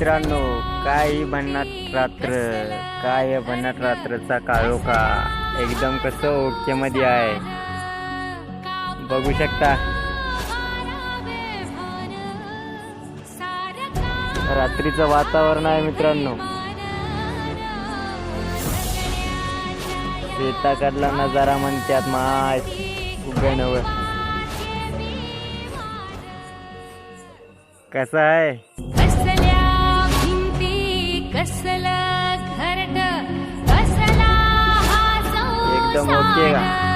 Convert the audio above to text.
मित्रांनो, काय भन्नाट रात्र, काय भन्नाट रात्रचा काळोखा एकदम कसं ओके मध्ये आहे बघू शकता। रात्रीचं वातावरण आहे मित्रांनो, शेताकडला नजारा म्हणतात माय उगणवर कसा आहे। कसल्या भिंती कसला घरट कसला हा एकदम ओके का।